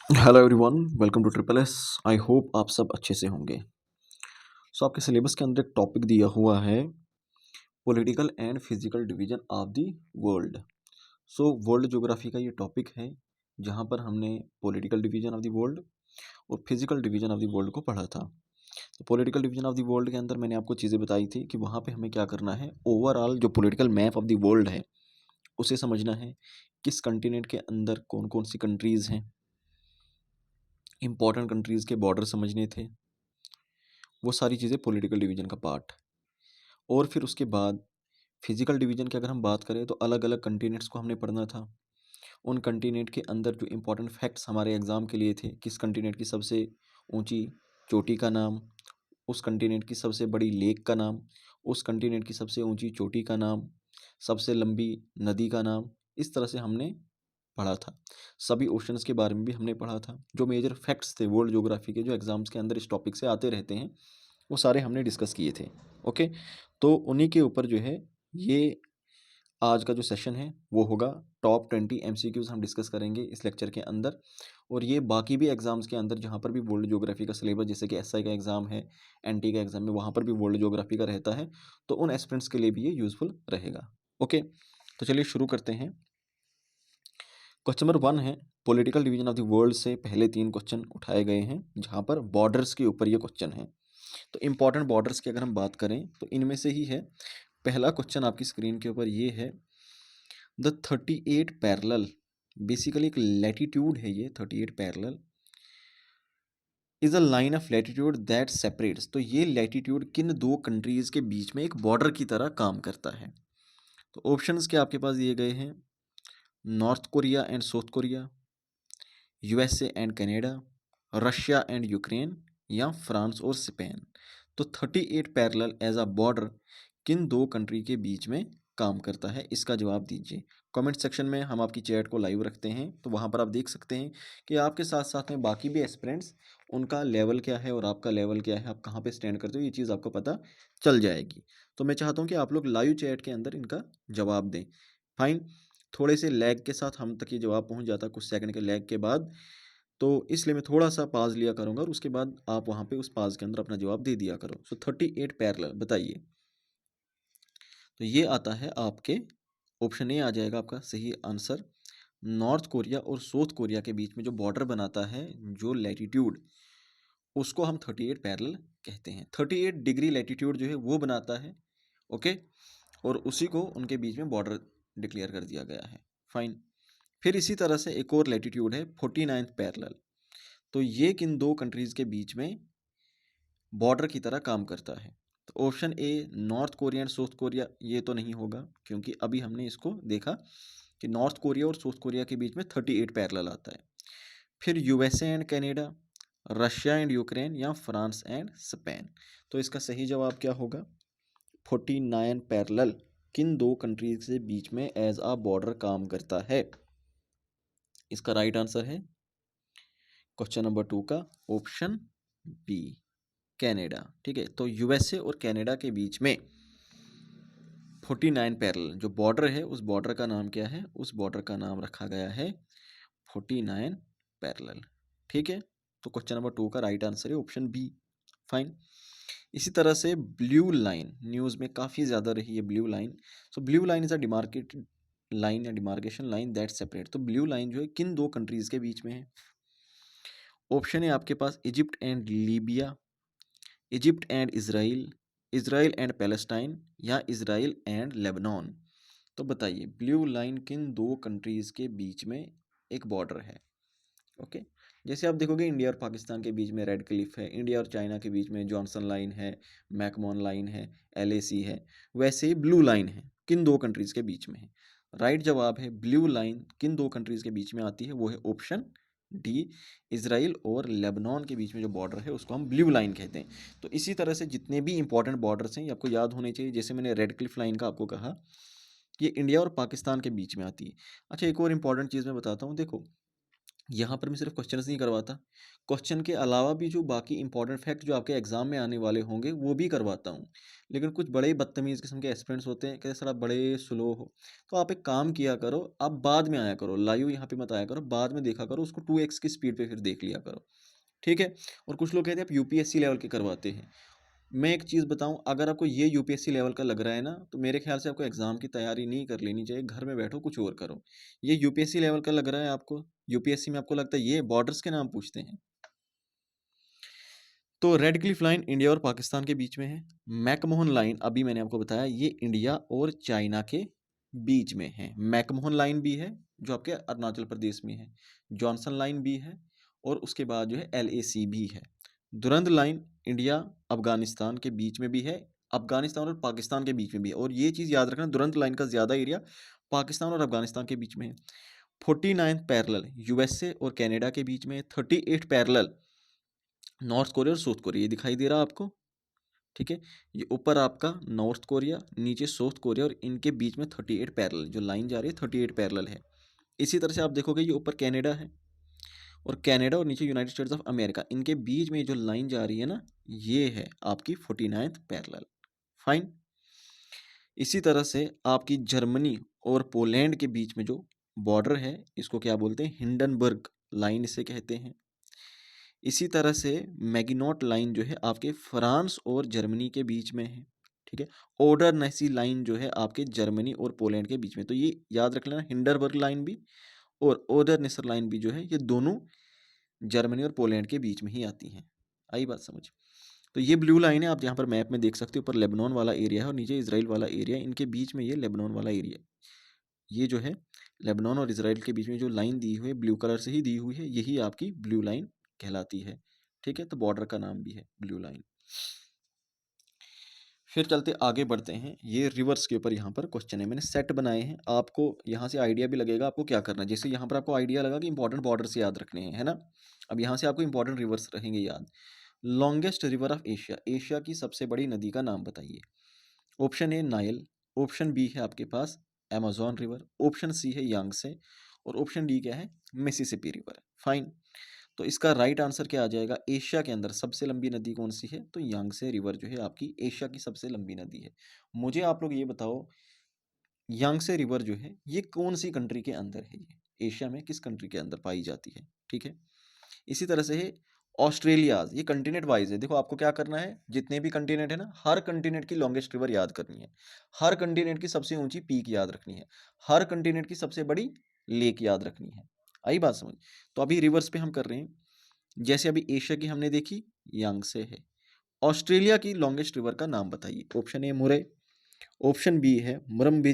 Hello everyone, welcome to triple S. I hope आप सब अच्छे से होंगे। आपके सिलेबस के अंदर एक टॉपिक दिया हुआ है, political and physical division of the world. World geography का ये टॉपिक है, जहाँ पर हमने political division of the world और physical division of the world को पढ़ा था। तो political division of the world के अंदर मैंने आपको चीज़ें बताई थी कि वहाँ पे हमें क्या करना है, ओवरऑल जो political map of the world है उसे समझना है, किस कंटिनेंट के अंदर कौन कौन सी कंट्रीज़ हैं, इंपॉर्टेंट कंट्रीज़ के बॉर्डर समझने थे, वो सारी चीज़ें पॉलिटिकल डिवीजन का पार्ट। और फिर उसके बाद फिजिकल डिवीजन की अगर हम बात करें तो अलग अलग कंटिनेंट्स को हमने पढ़ना था। उन कंटिनेंट के अंदर जो इंपॉर्टेंट फैक्ट्स हमारे एग्ज़ाम के लिए थे, किस कंटिनेंट की सबसे ऊंची चोटी का नाम, उस कंटिनेंट की सबसे बड़ी लेक का नाम, उस कंटिनेंट की सबसे ऊंची चोटी का नाम, सबसे लंबी नदी का नाम, इस तरह से हमने पढ़ा था। सभी ओशंस के बारे में भी हमने पढ़ा था। जो मेजर फैक्ट्स थे वर्ल्ड ज्योग्राफी के, जो एग्ज़ाम्स के अंदर इस टॉपिक से आते रहते हैं, वो सारे हमने डिस्कस किए थे। ओके, तो उन्हीं के ऊपर जो है ये आज का जो सेशन है वो होगा। टॉप 20 एमसीक्यूज हम डिस्कस करेंगे इस लेक्चर के अंदर। और ये बाकी भी एग्जाम्स के अंदर जहाँ पर भी वर्ल्ड ज्योग्राफी का सिलेबस, जैसे कि एसआई का एग्जाम है, एनटी का एग्जाम है, वहाँ पर भी वर्ल्ड ज्योग्राफी का रहता है, तो उन एस्पिरेंट्स के लिए भी ये यूजफुल रहेगा। ओके, तो चलिए शुरू करते हैं। क्वेश्चन नंबर 1 है, political division of the world से पहले 3 क्वेश्चन उठाए गए हैं, जहाँ पर बॉर्डर्स के ऊपर ये क्वेश्चन है। तो इंपॉर्टेंट बॉर्डर्स की अगर हम बात करें तो इनमें से ही है। पहला क्वेश्चन आपकी स्क्रीन के ऊपर ये है, द 38 पैरेलल, बेसिकली एक लैटिट्यूड है ये 38 parallel, is a line of latitude that separates. तो ये लैटिट्यूड किन दो कंट्रीज के बीच में एक बॉर्डर की तरह काम करता है। तो ऑप्शंस के आपके पास दिए गए हैं, north Korea and south Korea, USA and Canada, Russia and Ukraine, या फ्रांस और स्पेन। तो 38 पैरेलल एज अ बॉर्डर किन दो कंट्री के बीच में काम करता है, इसका जवाब दीजिए। कमेंट सेक्शन में हम आपकी चैट को लाइव रखते हैं, तो वहाँ पर आप देख सकते हैं कि आपके साथ साथ में बाकी भी एस्पिरेंट्स, उनका लेवल क्या है और आपका लेवल क्या है, आप कहाँ पे स्टैंड करते हो, ये चीज़ आपको पता चल जाएगी। तो मैं चाहता हूँ कि आप लोग लाइव चैट के अंदर इनका जवाब दें। फाइन, थोड़े से लैग के साथ हम तक ये जवाब पहुँच जाता है, कुछ सेकंड के लैग के बाद, तो इसलिए मैं थोड़ा सा पाज लिया करूँगा और उसके बाद आप वहाँ पे उस पाज के अंदर अपना जवाब दे दिया करो। 38 पैरेलल बताइए। तो ये आता है आपके, ऑप्शन ए आ जाएगा आपका सही आंसर। नॉर्थ कोरिया और साउथ कोरिया के बीच में जो बॉर्डर बनाता है, जो लैटिट्यूड, उसको हम 38 पैरेलल कहते हैं। 38 डिग्री लैटिट्यूड जो है वो बनाता है। ओके, और उसी को उनके बीच में बॉर्डर डिक्लेयर कर दिया गया है। फाइन, फिर इसी तरह से एक और लैटिट्यूड है 49 पैरेलल। तो ये किन दो कंट्रीज के बीच में बॉर्डर की तरह काम करता है। तो option A north Korea and south Korea, ये तो नहीं होगा, क्योंकि अभी हमने इसको देखा कि नॉर्थ कोरिया और साउथ कोरिया के बीच में 38 पैरेलल आता है। फिर USA and Canada, Russia and Ukraine, या फ्रांस एंड स्पेन। तो इसका सही जवाब क्या होगा, 49 पैरेलल किन दो कंट्रीज के बीच में एज अ बॉर्डर काम करता है। इसका राइट आंसर है क्वेश्चन नंबर 2 का ऑप्शन बी, कनाडा। ठीक है, तो यूएसए और कनाडा के बीच में 49 पैरेलल जो बॉर्डर है, उस बॉर्डर का नाम क्या है, उस बॉर्डर का नाम रखा गया है 49 पैरेलल। ठीक है, तो क्वेश्चन नंबर 2 का राइट आंसर है ऑप्शन बी। फाइन, इसी तरह से ब्लू लाइन न्यूज़ में काफ़ी ज़्यादा रही है, blue line. Blue line is a demarcate line या डिमार्केशन लाइन दैट सेपरेट। तो ब्लू लाइन जो है किन दो कंट्रीज के बीच में है। ऑप्शन है आपके पास Egypt and Libya, Egypt and Israel, Israel and Palestine, या इसराइल एंड लेबनान। तो बताइए ब्लू लाइन किन दो कंट्रीज़ के बीच में एक बॉर्डर है। ओके, जैसे आप देखोगे इंडिया और पाकिस्तान के बीच में रेड क्लिफ है, इंडिया और चाइना के बीच में जॉनसन लाइन है, मैकमोहन लाइन है, एलएसी है, वैसे ही ब्लू लाइन है किन दो कंट्रीज़ के बीच में है। राइट जवाब है ब्लू लाइन किन दो कंट्रीज़ के बीच में आती है, वो है ऑप्शन डी, इसराइल और लेबनान के बीच में जो बॉर्डर है उसको हम ब्लू लाइन कहते हैं। तो इसी तरह से जितने भी इंपॉर्टेंट बॉर्डर्स हैं ये आपको याद होने चाहिए। जैसे मैंने रेड क्लिफ लाइन का आपको कहा, ये इंडिया और पाकिस्तान के बीच में आती है। अच्छा, एक और इंपॉर्टेंट चीज़ मैं बताता हूँ, देखो यहाँ पर मैं सिर्फ क्वेश्चंस नहीं करवाता, क्वेश्चन के अलावा भी जो बाकी इंपॉर्टेंट फैक्ट जो आपके एग्जाम में आने वाले होंगे वो भी करवाता हूँ। लेकिन कुछ बड़े बदतमीज़ किस्म के एस्पिरेंट्स होते हैं, कहते सर आप बड़े स्लो हो, तो आप एक काम किया करो, आप बाद में आया करो, लाइव यहाँ पे मत आया करो, बाद में देखा करो उसको 2x की स्पीड पे फिर देख लिया करो, ठीक है। और कुछ लोग कहते हैं आप यूपीएससी लेवल के करवाते हैं। मैं एक चीज़ बताऊं, अगर आपको ये यूपीएससी लेवल का लग रहा है ना, तो मेरे ख्याल से आपको एग्जाम की तैयारी नहीं कर लेनी चाहिए, घर में बैठो कुछ और करो। ये यूपीएससी लेवल का लग रहा है आपको, यूपीएससी में आपको लगता है ये बॉर्डर्स के नाम पूछते हैं। तो रेड क्लिफ लाइन इंडिया और पाकिस्तान के बीच में है। मैकमोहन लाइन अभी मैंने आपको बताया ये इंडिया और चाइना के बीच में है। मैकमोहन लाइन भी है जो आपके अरुणाचल प्रदेश में है। जॉनसन लाइन भी है और उसके बाद जो है LAC भी है। दुरंद लाइन इंडिया अफगानिस्तान के बीच में भी है, अफगानिस्तान और पाकिस्तान के बीच में भी है। और ये चीज़ याद रखना, दुरंद लाइन का ज़्यादा एरिया पाकिस्तान और अफगानिस्तान के बीच में है। 49 पैरेलल यूएसए और कनाडा के बीच में है। 38 पैरेलल नॉर्थ कोरिया और साउथ कोरिया, ये दिखाई दे रहा है आपको, ठीक है। ये ऊपर आपका नॉर्थ कोरिया, नीचे साउथ कोरिया और इनके बीच में 38 पैरेलल जो लाइन जा रही है 38 पैरेलल है। इसी तरह से आप देखोगे ये ऊपर कनाडा है और कनाडा और नीचे यूनाइटेड स्टेट्स ऑफ अमेरिका, इनके बीच में जो लाइन जा रही है ना, ये है आपकी 49th पैरेलल। फाइन। इसी तरह से आपकी जर्मनी और पोलैंड के बीच में जो बॉर्डर है इसको क्या बोलते हैं, हिंडनबर्ग लाइन इसे कहते हैं। इसी तरह से मैगिनॉट लाइन जो है आपके फ्रांस और जर्मनी के बीच में है, ठीक है। ओडरनेसी लाइन जो है आपके जर्मनी और पोलैंड के बीच में, तो ये याद रख लेना, हिंडरबर्ग लाइन भी और ओडरनेसर लाइन भी जो है ये दोनों जर्मनी और पोलैंड के बीच में ही आती हैं। आई बात समझ। तो ये ब्लू लाइन है, आप यहाँ पर मैप में देख सकते हो, ऊपर लेबनान वाला एरिया है और नीचे इसराइल वाला एरिया है, इनके बीच में ये लेबनान वाला एरिया, ये जो है लेबनान और इसराइल के बीच में जो लाइन दी हुई है ब्लू कलर से ही दी हुई है, यही आपकी ब्लू लाइन कहलाती है, ठीक है। तो बॉर्डर का नाम भी है ब्लू लाइन। फिर चलते आगे बढ़ते हैं, ये रिवर्स के ऊपर यहाँ पर क्वेश्चन है, मैंने सेट बनाए हैं, आपको यहाँ से आइडिया भी लगेगा आपको क्या करना है। जैसे यहाँ पर आपको आइडिया लगा कि इंपॉर्टेंट बॉर्डर से याद रखने हैं, है ना। अब यहाँ से आपको इंपॉर्टेंट रिवर्स रहेंगे याद। Longest river of Asia, Asia की सबसे बड़ी नदी का नाम बताइए। Option A Nile, option B है आपके पास अमेजोन रिवर, ऑप्शन सी है यांगसे और ऑप्शन डी क्या है, मिसिसिपी रिवर। फाइन। तो इसका राइट आंसर क्या आ जाएगा, एशिया के अंदर सबसे लंबी नदी कौन सी है, तो यांगसे रिवर जो है आपकी एशिया की सबसे लंबी नदी है। मुझे आप लोग ये बताओ, यांगसे रिवर जो है ये कौन सी कंट्री के अंदर है, ये एशिया में किस कंट्री के अंदर पाई जाती है, ठीक है। इसी तरह से है ऑस्ट्रेलिया, ये कंटिनेंट वाइज है। देखो आपको क्या करना है, जितने भी कंटिनेंट है ना, हर कंटिनेंट की लॉन्गेस्ट रिवर याद करनी है, हर कंटिनेंट की सबसे ऊंची पीक याद रखनी है, हर कंटिनेंट की सबसे बड़ी लेक याद रखनी है। आई बात समझ। तो अभी रिवर्स पे हम कर रहे हैं, जैसे अभी एशिया की हमने देखी यांगसे है, ऑस्ट्रेलिया की लॉन्गेस्ट रिवर का नाम बताइए। ऑप्शन ए मुरे, ऑप्शन बी है मुरम्बी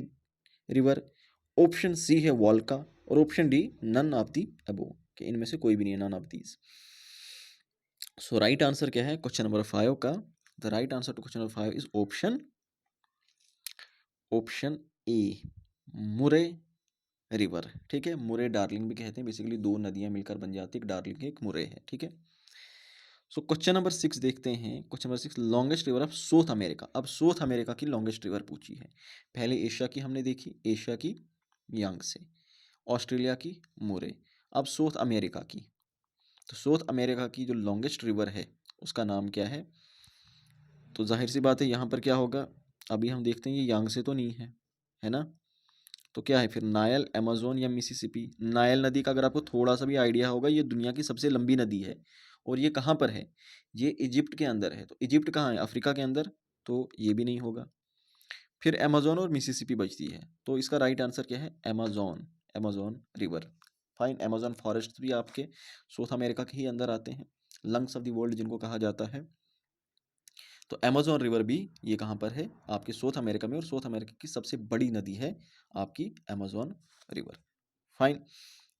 रिवर, ऑप्शन सी है वॉल्का और option D none of the above, कि इनमें से कोई भी नहीं है, none of these. So right answer क्या है क्वेश्चन नंबर 5 का, the right answer to question number 5 is option A Murray river, ठीक है। मुरे डार्लिंग भी कहते हैं, बेसिकली दो नदियां मिलकर बन जाती है, एक डार्लिंग है एक मुरे है, ठीक है। सो क्वेश्चन नंबर 6 देखते हैं, question number 6, longest river of south America. अब साउथ अमेरिका की लॉन्गेस्ट रिवर पूछी है, पहले एशिया की हमने देखी, एशिया की यांगसे, ऑस्ट्रेलिया की मुरे, अब साउथ अमेरिका की। तो साउथ अमेरिका की जो लॉन्गेस्ट रिवर है उसका नाम क्या है, तो जाहिर सी बात है यहाँ पर क्या होगा, अभी हम देखते हैं ये यांगसे तो नहीं है ना। तो क्या है फिर, नायल, अमेजोन या मिसिसिपी। नायल नदी का अगर आपको थोड़ा सा भी आइडिया होगा, ये दुनिया की सबसे लंबी नदी है और ये कहाँ पर है, ये इजिप्ट के अंदर है। तो इजिप्ट कहाँ है, अफ्रीका के अंदर, तो ये भी नहीं होगा। फिर अमेजोन और मिसिसिपी बचती है, तो इसका राइट आंसर क्या है, Amazon, Amazon river. Fine. Amazon forest भी आपके साउथ अमेरिका के ही अंदर आते हैं, लंग्स ऑफ द वर्ल्ड जिनको कहा जाता है। तो अमेजोन रिवर भी ये कहाँ पर है, आपके साउथ अमेरिका में, और साउथ अमेरिका की सबसे बड़ी नदी है आपकी अमेजोन रिवर। फाइन।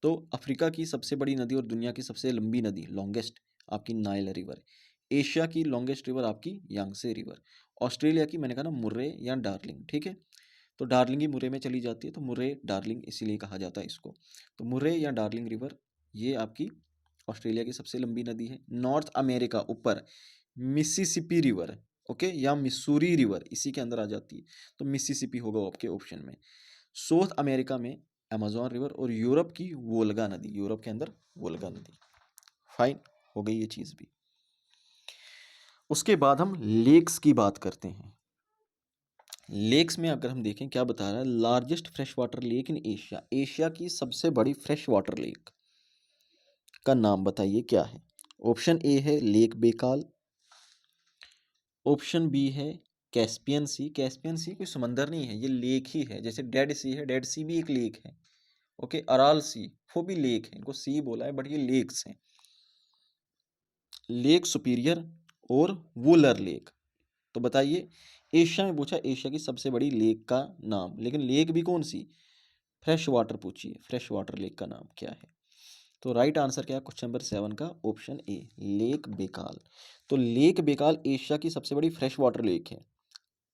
तो अफ्रीका की सबसे बड़ी नदी और दुनिया की सबसे लंबी नदी लॉन्गेस्ट आपकी नाइल रिवर, एशिया की लॉन्गेस्ट रिवर आपकी यांगसे रिवर, ऑस्ट्रेलिया की मैंने कहा ना मुर्रे या डार्लिंग, ठीक है। तो डार्लिंग ही मुर्रे में चली जाती है, तो मुर्रे डार्लिंग इसीलिए कहा जाता है इसको। तो मुर्रे या डार्लिंग रिवर ये आपकी ऑस्ट्रेलिया की सबसे लंबी नदी है। नॉर्थ अमेरिका ऊपर मिसिसिपी रिवर, ओके, या मिसूरी रिवर इसी के अंदर आ जाती है, तो मिसिसिपी होगा आपके ऑप्शन में। साउथ अमेरिका में अमेजोन रिवर, और यूरोप की वोल्गा नदी, यूरोप के अंदर वोल्गा नदी। फाइन, हो गई ये चीज़ भी। उसके बाद हम लेक्स की बात करते हैं। लेक्स में अगर हम देखें क्या बता रहा है, largest fresh water lake in Asia, Asia की सबसे बड़ी फ्रेश वाटर लेक का नाम बताइए क्या है। ऑप्शन ए है लेक बेकाल, ऑप्शन बी है कैस्पियन सी, कैस्पियन सी कोई समंदर नहीं है, ये लेक ही है, जैसे डेड सी है, डेड सी भी एक लेक है। ओके, अराल सी वो भी लेक है, इनको सी बोला है बट ये लेक्स हैं। लेक सुपीरियर और वुलर लेक। तो बताइए, एशिया में पूछा, एशिया की सबसे बड़ी लेक का नाम, लेकिन लेक भी कौन सी, फ्रेश वाटर पूछिए, फ्रेश वाटर लेक का नाम क्या है। तो राइट आंसर क्या है क्वेश्चन नंबर 7 का, ऑप्शन ए लेक बेकाल। तो लेक बेकाल एशिया की सबसे बड़ी फ्रेश वाटर लेक है।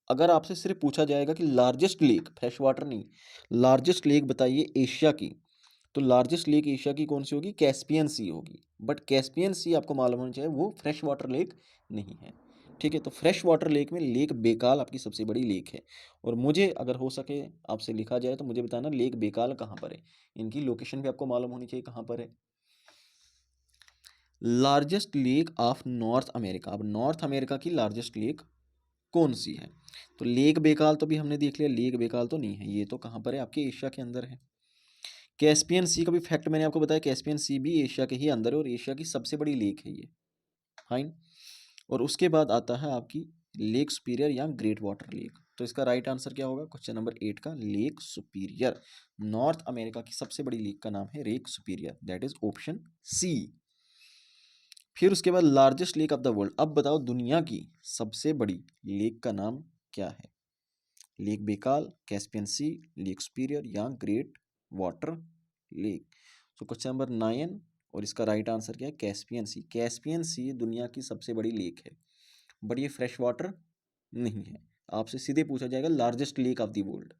अगर आपसे सिर्फ पूछा जाएगा कि लार्जेस्ट लेक, फ्रेश वाटर नहीं, लार्जेस्ट लेक बताइए एशिया की, तो लार्जेस्ट लेक एशिया की कौन सी होगी, कैस्पियन सी होगी। बट कैस्पियन सी आपको मालूम होना चाहिए वो फ्रेश वाटर लेक नहीं है। ठीक है, तो फ्रेश वाटर लेक में लेक बेकाल आपकी सबसे बड़ी लेक है। और मुझे अगर हो सके आपसे लिखा जाए तो मुझे बताना लेक बेकाल कहाँ पर है, इनकी लोकेशन भी आपको मालूम होनी चाहिए कहाँ पर है। Largest lake of north America, अब नॉर्थ अमेरिका की लार्जेस्ट लेक कौन सी है। तो लेक बेकाल तो भी हमने देख लिया, लेक बेकाल तो नहीं है, ये तो कहाँ पर है, आपके एशिया के अंदर है। कैस्पियन सी का भी फैक्ट मैंने आपको बताया, कैस्पियन सी भी एशिया के ही अंदर है और एशिया की सबसे बड़ी लेक है ये। फाइन। और उसके बाद आता है आपकी लेक सुपीरियर या ग्रेट वाटर लेक। तो इसका राइट आंसर क्या होगा क्वेश्चन नंबर 8 का, लेक सुपीरियर। नॉर्थ अमेरिका की सबसे बड़ी लेक का नाम है lake superior, that is option C. फिर उसके बाद largest lake of the world, अब बताओ दुनिया की सबसे बड़ी लेक का नाम क्या है। लेक बेकाल, कैस्पियन सी, लेक सुपीरियर या ग्रेट वाटर लेक। तो क्वेश्चन नंबर 9 और इसका राइट आंसर क्या है, कैस्पियन सी। कैस्पियन सी दुनिया की सबसे बड़ी लेक है, बट ये फ्रेश वाटर नहीं है। आपसे सीधे पूछा जाएगा largest lake of the world,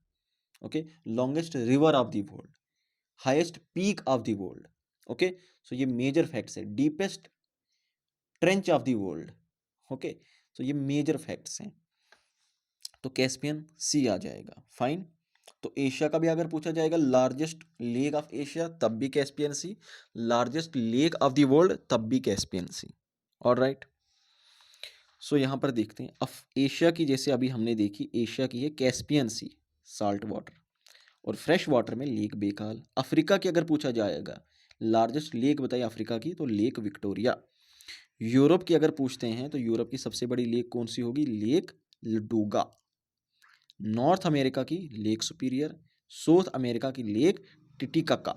okay, longest river of the world, highest peak of the world. Okay, so ये मेजर फैक्ट्स है, deepest trench of the world. Okay, तो ये मेजर फैक्ट्स हैं, तो कैस्पियन सी आ जाएगा। फाइन। तो एशिया का भी अगर पूछा जाएगा लार्जेस्ट लेक ऑफ एशिया तब भी Caspian sea, largest lake of the world तब भी कैस्पियन सी। ऑलराइट, सो यहाँ पर देखते हैं, अब एशिया की जैसे अभी हमने देखी, एशिया की है कैस्पियन सी साल्ट वाटर, और फ्रेश वाटर में लेक बेकाल। अफ्रीका की अगर पूछा जाएगा लार्जेस्ट लेक बताइए अफ्रीका की, तो लेक विक्टोरिया। यूरोप की अगर पूछते हैं तो यूरोप की सबसे बड़ी लेक कौन सी होगी, लेक लडोगा। नॉर्थ अमेरिका की लेक सुपीरियर, साउथ अमेरिका की लेक टिटिकाका,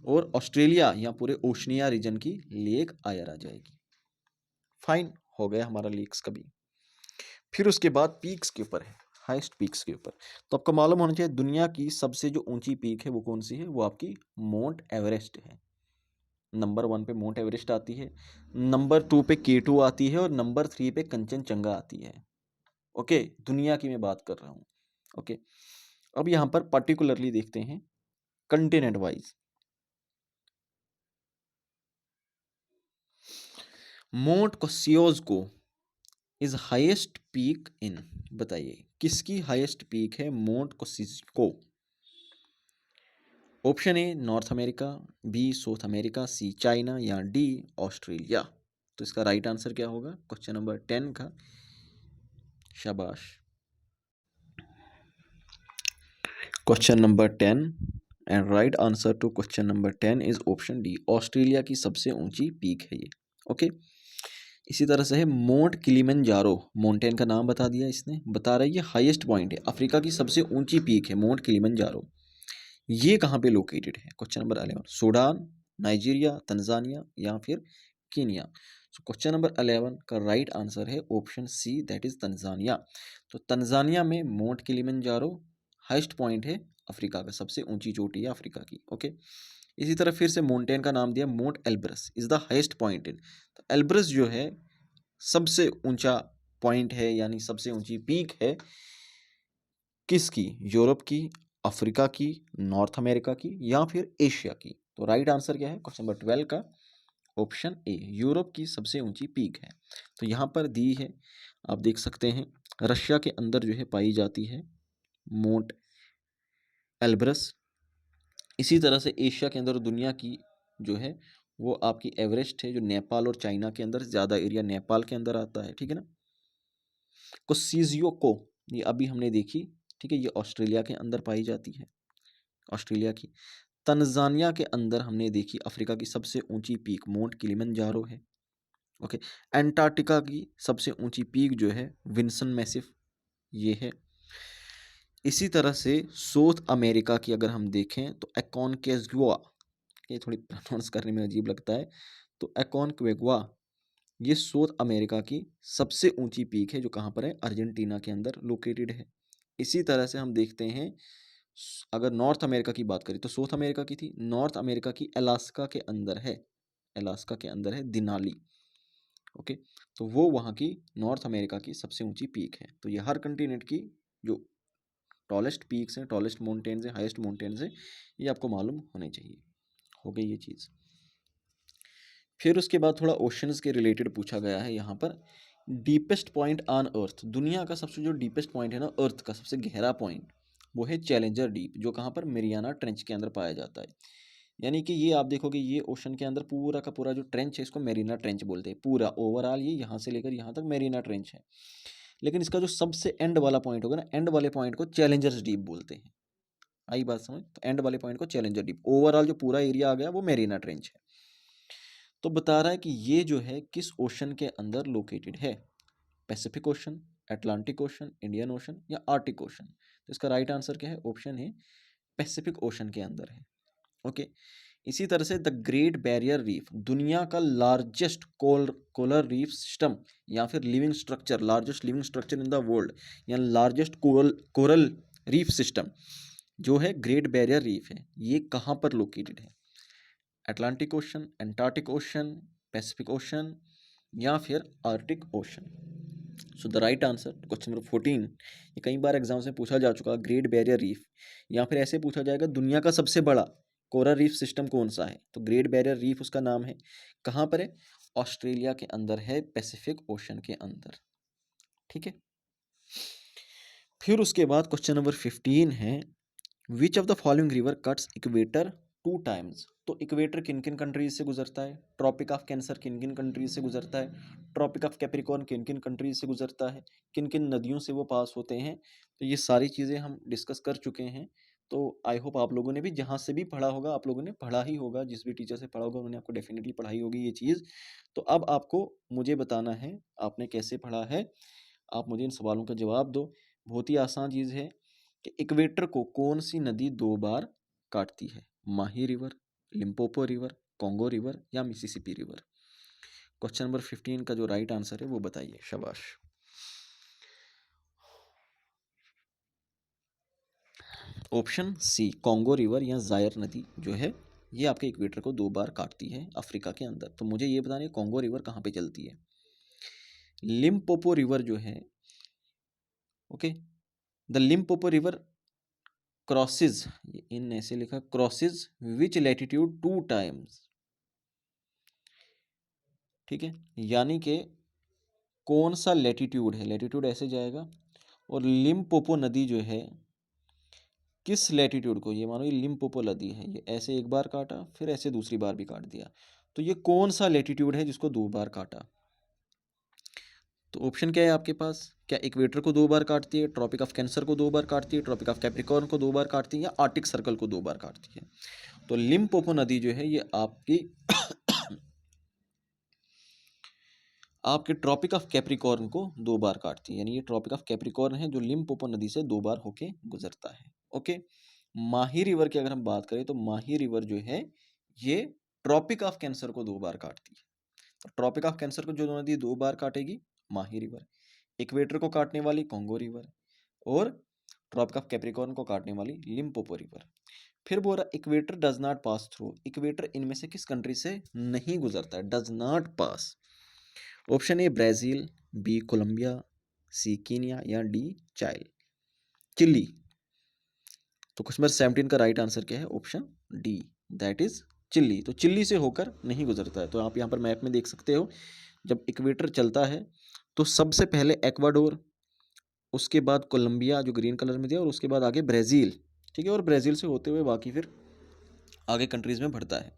और ऑस्ट्रेलिया या पूरे ओशनिया रीजन की लेक आयर आ जाएगी। फाइन, हो गया हमारा लेक्स का भी। फिर उसके बाद पीक्स के ऊपर है, हाईएस्ट पीक्स के ऊपर। तो आपको मालूम होना चाहिए दुनिया की सबसे जो ऊंची पीक है वो कौन सी है, वो आपकी माउंट एवरेस्ट है। नंबर 1 पे माउंट एवरेस्ट आती है, नंबर 2 पे K2 आती है, और नंबर 3 पे कंचनजंगा आती है। ओके, दुनिया की मैं बात कर रहा हूँ। ओके, अब यहाँ पर पर्टिकुलरली देखते हैं continent wise. Mount Kosciuszko is highest peak in, बताइए किसकी हाईएस्ट पीक है Mount Kosciuszko. Option A North America, B South America, C China या डी ऑस्ट्रेलिया। तो इसका राइट आंसर क्या होगा क्वेश्चन नंबर 10 का, शाबाश। Question number 10 and right answer to question number 10 is option D, Australia की सबसे ऊंची पीक है ये। ओके, इसी तरह से है माउंट किलिमंजारो, माउंटेन का नाम बता दिया इसने, बता रहा है ये हाईएस्ट पॉइंट है, अफ्रीका की सबसे ऊंची पीक है माउंट किलिमंजारो। ये कहाँ पे लोकेटेड है question number 11, Sudan, Nigeria, Tanzania या फिर कीनिया। सो क्वेश्चन नंबर 11 का राइट आंसर है option C, that is Tanzania. तो तंजानिया में माउंट किलिमंजारो हाईएस्ट पॉइंट है, अफ्रीका का सबसे ऊंची चोटी है अफ्रीका की। ओके, इसी तरह फिर से माउंटेन का नाम दिया, mount Elbrus is the highest point in. तो एल्ब्रस जो है सबसे ऊंचा पॉइंट है, यानी सबसे ऊंची पीक है किसकी, यूरोप की, अफ्रीका की, नॉर्थ अमेरिका की या फिर एशिया की। तो राइट आंसर क्या है क्वेश्चन नंबर 12 का, ऑप्शन ए, यूरोप की सबसे ऊंची पीक है। तो यहाँ पर दी है, आप देख सकते हैं, रशिया के अंदर जो है पाई जाती है माउंट एल्ब्रस, इसी तरह से एशिया के अंदर दुनिया की जो है वो आपकी एवरेस्ट है, जो नेपाल और चाइना के अंदर ज़्यादा एरिया नेपाल के अंदर आता है, ठीक है ना। कोसिजियो ये अभी हमने देखी, ठीक है, ये ऑस्ट्रेलिया के अंदर पाई जाती है, ऑस्ट्रेलिया की। तंजानिया के अंदर हमने देखी अफ्रीका की सबसे ऊंची पीक माउंट किलिमंजारो है। ओके, एंटार्क्टिका की सबसे ऊंची पीक जो है विंसन मैसिफ, ये है। इसी तरह से साउथ अमेरिका की अगर हम देखें तो एकोनकेगुआ, ये थोड़ी प्रोनाउंस करने में अजीब लगता है, तो एकोनक्वेगुआ ये साउथ अमेरिका की सबसे ऊंची पीक है, जो कहाँ पर है, अर्जेंटीना के अंदर लोकेटेड है। इसी तरह से हम देखते हैं अगर नॉर्थ अमेरिका की बात करें तो साउथ अमेरिका की थी, नॉर्थ अमेरिका की अलास्का के अंदर है, अलास्का के अंदर है दिनाली। ओके, तो वो वहाँ की नॉर्थ अमेरिका की सबसे ऊंची पीक है। तो ये हर कंटिनेंट की जो टॉलेस्ट पीक्स हैं, टॉलेस्ट माउंटेन्स हैं, हाईएस्ट माउंटेन्स हैं, ये आपको मालूम होने चाहिए। हो गई ये चीज़। फिर उसके बाद थोड़ा ओशंस के रिलेटेड पूछा गया है यहाँ पर। डीपेस्ट पॉइंट ऑन अर्थ, दुनिया का सबसे जो डीपेस्ट पॉइंट है ना अर्थ का सबसे गहरा पॉइंट, वो है चैलेंजर डीप, जो कहाँ पर मेरियाना ट्रेंच के अंदर पाया जाता है। यानी कि ये आप देखोगे ये ओशन के अंदर पूरा का पूरा जो ट्रेंच है इसको मेरीना ट्रेंच बोलते हैं, पूरा ओवरऑल ये यहाँ से लेकर यहाँ तक मेरीना ट्रेंच है। लेकिन इसका जो सबसे एंड वाला पॉइंट होगा ना, एंड वाले पॉइंट को चैलेंजर्स डीप बोलते हैं। आई बात समझ, तो एंड वाले पॉइंट को चैलेंजर डीप, ओवरऑल जो पूरा एरिया आ गया वो मेरीना ट्रेंच है। तो बता रहा है कि ये जो है किस ओशन के अंदर लोकेटेड है, Pacific ocean, Atlantic ocean, Indian ocean या आर्टिक ओशन। तो इसका राइट आंसर क्या है, ऑप्शन है पैसिफिक ओशन के अंदर है। ओके, इसी तरह से द ग्रेट बैरियर रीफ, दुनिया का लार्जेस्ट कोरल रीफ सिस्टम या फिर living structure, largest living structure in the world या लार्जेस्ट कोरल रीफ सिस्टम जो है ग्रेट बैरियर रीफ है, ये कहाँ पर लोकेटेड है, Atlantic ocean, Antarctic ocean, Pacific ocean या फिर Arctic ocean. So the right answer question number 14, ये कई बार एग्जाम्स में पूछा जा चुका, ग्रेट बैरियर रीफ, या फिर ऐसे पूछा जाएगा दुनिया का सबसे बड़ा कोरल रीफ सिस्टम कौन सा है, तो ग्रेट बैरियर रीफ उसका नाम है। कहाँ पर है, ऑस्ट्रेलिया के अंदर है, पैसिफिक ओशन के अंदर, ठीक है। फिर उसके बाद क्वेश्चन नंबर 15 है, which of the following river cuts equator 2 times, तो इक्वेटर किन किन कंट्रीज से गुजरता है, ट्रॉपिक ऑफ कैंसर किन किन कंट्रीज से गुजरता है, ट्रॉपिक ऑफ कैप्रिकॉर्न किन किन कंट्रीज से गुजरता है, किन किन नदियों से वो पास होते हैं। तो ये सारी चीज़ें हम डिस्कस कर चुके हैं। तो आई होप आप लोगों ने भी जहाँ से भी पढ़ा होगा, आप लोगों ने पढ़ा ही होगा, जिस भी टीचर से पढ़ा होगा उन्होंने आपको डेफिनेटली पढ़ाई होगी ये चीज़। तो अब आपको मुझे बताना है आपने कैसे पढ़ा है, आप मुझे इन सवालों का जवाब दो। बहुत ही आसान चीज़ है कि इक्वेटर को कौन सी नदी 2 बार काटती है, Mahi river, Limpopo river, Congo river या मिसिसिपी रिवर। क्वेश्चन नंबर 15 का जो राइट आंसर है वो बताइए, शाबाश। ऑप्शन सी, कॉन्गो रिवर या जायर नदी जो है ये आपके इक्वेटर को 2 बार काटती है अफ्रीका के अंदर। तो मुझे ये बताना है कॉन्गो रिवर कहाँ पे चलती है। लिम्पोपो रिवर जो है, okay, the Limpopo river crosses, इन ऐसे लिखा, क्रॉसेज विच लैटिट्यूड 2 टाइम्स, ठीक है, यानी कि कौन सा लैटिट्यूड है, लैटिट्यूड ऐसे जाएगा, और लिम्पोपो नदी जो है किस लैटिट्यूड को, ये मानो ये लिम्पोपो नदी है, ये ऐसे एक बार काटा फिर ऐसे दूसरी बार भी काट दिया, तो ये कौन सा लैटिट्यूड है जिसको 2 बार काटा। तो ऑप्शन क्या है आपके पास, क्या इक्वेटर को 2 बार काटती है, ट्रॉपिक ऑफ कैंसर को 2 बार काटती है, ट्रॉपिक ऑफ कैप्रिकॉर्न को 2 बार काटती है, या आर्टिक सर्कल को 2 बार काटती है। तो लिम्पोपो नदी जो है ये आपकी आपके ट्रॉपिक ऑफ कैप्रिकॉर्न को 2 बार काटती है, यानी ये ट्रॉपिक ऑफ कैप्रिकॉर्न है जो लिम्पोपो नदी से 2 बार होके गुजरता है। ओके, माही रिवर की अगर हम बात करें तो माही रिवर जो है ये ट्रॉपिक ऑफ कैंसर को 2 बार काटती है। तो ट्रॉपिक ऑफ कैंसर को जो नदी 2 बार काटेगी, माही रिवर, इक्वेटर को काटने वाली कॉन्गो रिवर, और ट्रॉपिक ऑफ कैप्रिकॉर्न को काटने वाली लिम्पोपो रिवर। फिर बोल रहा equator does not pass through, equator इनमें से किस कंट्री से नहीं गुजरता है, does not pass. Option A Brazil, B Colombia, C Kenya या डी चिली। तो क्वेश्चन नंबर 17 का राइट आंसर क्या है, option D, that is Chile. तो चिली से होकर नहीं गुजरता है। तो आप यहाँ पर मैप में देख सकते हो, जब इक्वेटर चलता है तो सबसे पहले एक्वाडोर, उसके बाद कोलंबिया जो ग्रीन कलर में दिया, और उसके बाद आगे ब्राज़ील, ठीक है, और ब्राज़ील से होते हुए बाकी फिर आगे कंट्रीज़ में बढ़ता है।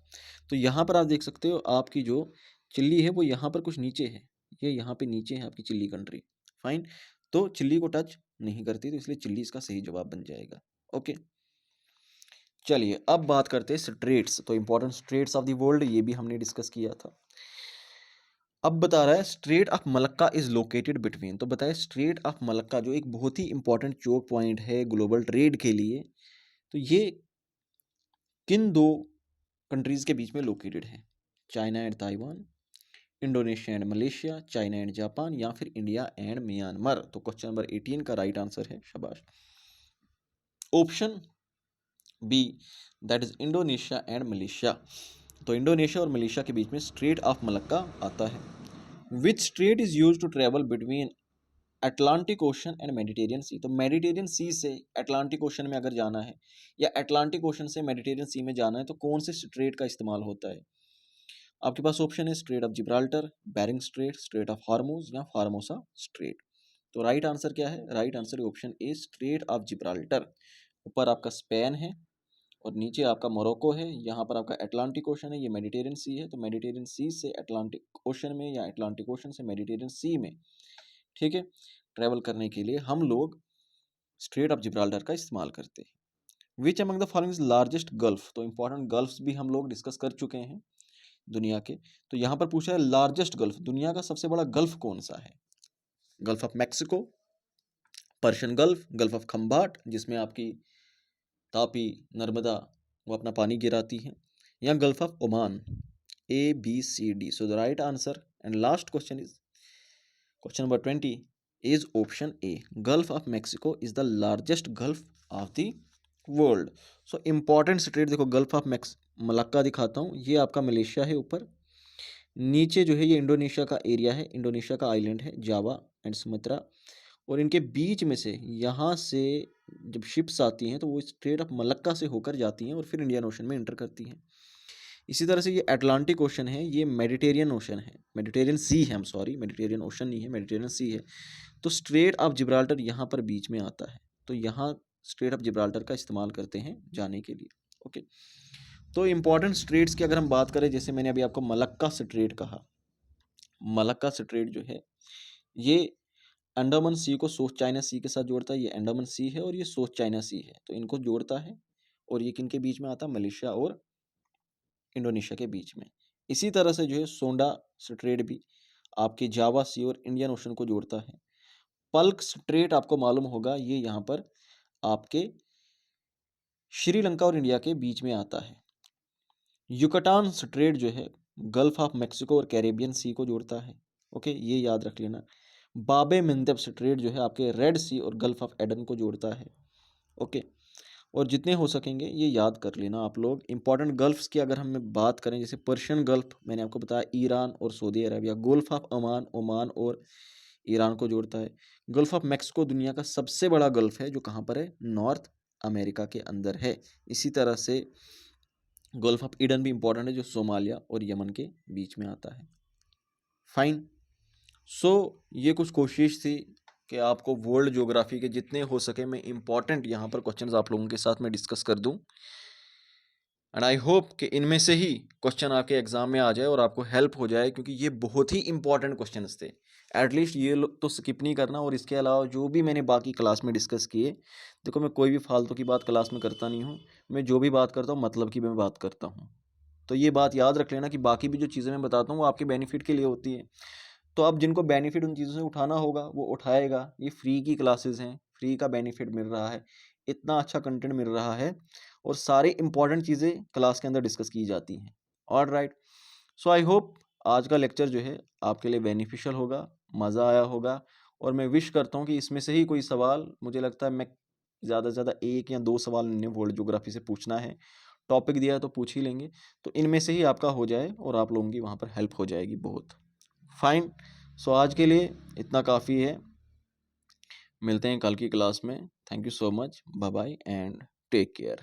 तो यहाँ पर आप देख सकते हो आपकी जो चिल्ली है वो यहाँ पर कुछ नीचे है, ये यहाँ पे नीचे है आपकी चिल्ली कंट्री, फाइन। तो चिल्ली को टच नहीं करती, तो इसलिए चिल्ली इसका सही जवाब बन जाएगा। ओके, चलिए अब बात करते हैं स्ट्रेट्स। तो important straits of the world ये भी हमने डिस्कस किया था। अब बता रहा है strait of Malacca is located between, तो बताए स्ट्रेट ऑफ मलक्का जो एक बहुत ही इंपॉर्टेंट चोक पॉइंट है ग्लोबल ट्रेड के लिए, तो ये किन दो कंट्रीज के बीच में लोकेटेड है? China and Taiwan, Indonesia and Malaysia, China and Japan, या फिर इंडिया एंड म्यांमार। तो क्वेश्चन नंबर 18 का राइट आंसर है, शाबाश, option B, that is Indonesia and Malaysia. तो इंडोनेशिया और मलेशिया के बीच में स्ट्रेट ऑफ मलक्का आता है। Which strait is use to travel between Atlantic ocean and Mediterranean sea. तो मेडिटेरियन सी से अटलांटिक ओशन में अगर जाना है या अटलांटिक ओशन से मेडिटेरियन सी में जाना है तो कौन से स्ट्रेट का इस्तेमाल होता है? आपके पास ऑप्शन है strait of Gibraltar, Bering strait, strait of Hormuz या फार्मोसा स्ट्रेट। तो राइट आंसर क्या है? राइट आंसर है option A, strait of Gibraltar. ऊपर आपका स्पेन है और नीचे आपका मोरक्को है, यहाँ पर आपका अटलांटिक ओशन है, ये मेडिटेरियन सी है। तो मेडिटेरियन सी से अटलांटिक ओशन में या अटलांटिक ओशन से मेडिटेरियन सी में, ठीक है, ट्रेवल करने के लिए हम लोग स्ट्रेट ऑफ जिब्राल्टर का इस्तेमाल करते हैं। Which among the following is largest gulf. तो इंपॉर्टेंट गल्फ्स भी हम लोग डिस्कस कर चुके हैं दुनिया के। तो यहाँ पर पूछा है लार्जेस्ट गल्फ, दुनिया का सबसे बड़ा गल्फ कौन सा है? Gulf of Mexico, Persian Gulf, Gulf of Khambhat जिसमें आपकी तापी नर्मदा वो अपना पानी गिराती है, या gulf of Oman. A B C D. So the right answer and last question is question number 20 is option A, gulf of Mexico is the largest gulf of the world. So important strait देखो, gulf of Malacca दिखाता हूँ, ये आपका Malaysia है ऊपर, नीचे जो है ये इंडोनेशिया का एरिया है, इंडोनेशिया का आइलैंड है जावा एंड सुमात्रा, और इनके बीच में से यहाँ से जब शिप्स आती हैं तो वो स्ट्रेट ऑफ मलक्का से होकर जाती हैं और फिर इंडियन ओशन में एंटर करती हैं। इसी तरह से ये अटलांटिक ओशन है, ये मेडिटेरियन ओशन है, मेडिटेरियन सी है, हम सॉरी मेडिटेरियन ओशन नहीं है, मेडिटेरियन सी है। तो स्ट्रेट ऑफ जिब्राल्टर यहाँ पर बीच में आता है, तो यहाँ स्ट्रेट ऑफ जिब्राल्टर का इस्तेमाल करते हैं जाने के लिए। ओके, तो इंपॉर्टेंट स्ट्रेट्स की अगर हम बात करें, जैसे मैंने अभी आपको मलक्का स्ट्रेट कहा, मलक्का स्ट्रेट जो है ये अंडमान सी को साउथ चाइना सी के साथ जोड़ता है, ये अंडमान सी है और ये साउथ चाइना सी है, तो इनको जोड़ता है। और ये किनके बीच में आता है? मलेशिया और इंडोनेशिया के बीच में। इसी तरह से जो है सोंडा स्ट्रेट भी आपके जावा सी और इंडियन ओशन को जोड़ता है। पल्क स्ट्रेट आपको मालूम होगा, ये यहाँ पर आपके श्रीलंका और इंडिया के बीच में आता है। युकटान स्ट्रेट जो है गल्फ ऑफ मैक्सिको और कैरेबियन सी को जोड़ता है। ओके, ये याद रख लेना। बाबे मिंदब स्ट्रेट जो है आपके रेड सी और गल्फ ऑफ एडन को जोड़ता है। ओके, और जितने हो सकेंगे ये याद कर लेना आप लोग। इंपॉर्टेंट गल्फ्स की अगर हम बात करें, जैसे पर्शियन गल्फ मैंने आपको बताया ईरान और Saudi Arabia, gulf of Oman, Oman और ईरान को जोड़ता है। गल्फ ऑफ मैक्सिको दुनिया का सबसे बड़ा गल्फ है जो कहाँ पर है? नॉर्थ अमेरिका के अंदर है। इसी तरह से गल्फ ऑफ ईडन भी इंपॉर्टेंट है जो सोमालिया और यमन के बीच में आता है। फाइन, सो ये कुछ कोशिश थी कि आपको वर्ल्ड ज्योग्राफी के जितने हो सके मैं इंपॉर्टेंट यहाँ पर क्वेश्चंस आप लोगों के साथ में डिस्कस कर दूं, एंड आई होप कि इनमें से ही क्वेश्चन आपके एग्जाम में आ जाए और आपको हेल्प हो जाए, क्योंकि ये बहुत ही इंपॉर्टेंट क्वेश्चंस थे। एटलीस्ट ये तो स्किप नहीं करना। और इसके अलावा जो भी मैंने बाकी क्लास में डिस्कस किए, देखो मैं कोई भी फालतू की बात क्लास में करता नहीं हूँ, मैं जो भी बात करता हूँ मतलब की मैं बात करता हूँ। तो ये बात याद रख लेना कि बाकी भी जो चीज़ें मैं बताता हूँ वो आपके बेनिफिट के लिए होती है। तो अब जिनको बेनिफिट उन चीज़ों से उठाना होगा वो उठाएगा। ये फ्री की क्लासेस हैं, फ्री का बेनिफिट मिल रहा है, इतना अच्छा कंटेंट मिल रहा है और सारी इंपॉर्टेंट चीज़ें क्लास के अंदर डिस्कस की जाती हैं। ऑलराइट, सो आई होप आज का लेक्चर जो है आपके लिए बेनिफिशियल होगा, मज़ा आया होगा, और मैं विश करता हूँ कि इसमें से ही कोई सवाल, मुझे लगता है मैं ज़्यादा से ज़्यादा 1 या 2 सवाल इन्हें वर्ल्ड ज्योग्राफी से पूछना है, टॉपिक दिया है तो पूछ ही लेंगे, तो इनमें से ही आपका हो जाए और आप लोगों की वहाँ पर हेल्प हो जाएगी बहुत। फाइन, सो आज के लिए इतना काफ़ी है, मिलते हैं कल की क्लास में। Thank you so much, bye bye and take care.